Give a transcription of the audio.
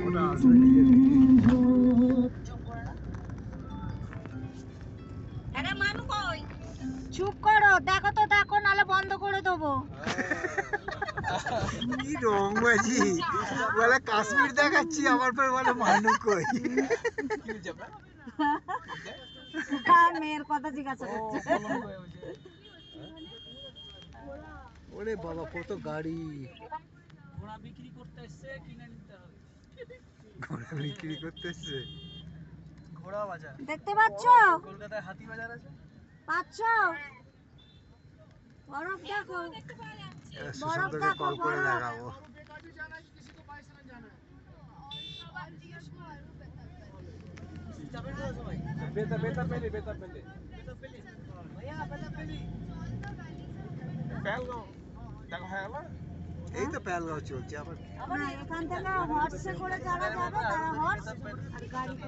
ওটা আসবে নিজে চুপ করো, দেখো তো, দেখো নালে বন্ধ করে দেবো। কি রংবাজি বলে কাশ্মীর দেখাচ্ছি আমার পর বলে মানু কই মেয়ের কথা জিজ্ঞাসা করছে। ওরে বাবা কত গাড়ি ঘোড়া বিক্রি করতে এসছে, কিনে নিতে হবে। ঘোড়া বিক্রি করতে এসছে ঘোড়া বাজার দেখতে পাচ্ছ? কলকাতায় হাতি বাজার আছে। পাচ্ছ? বরফ দেখো, সুশান্তকে কল করে দেখাবো বেতা বেতা পেলে বেতা পেলে বেতা পেলে ভাইয়া বেতা পেলে পেলগাঁও দেখা হয়ে গেল। এই তো পেলগাঁও চলছে আবার না, এখান থেকে হর্সে করে যারা যাবে তারা হর্স আর গাড়িতে।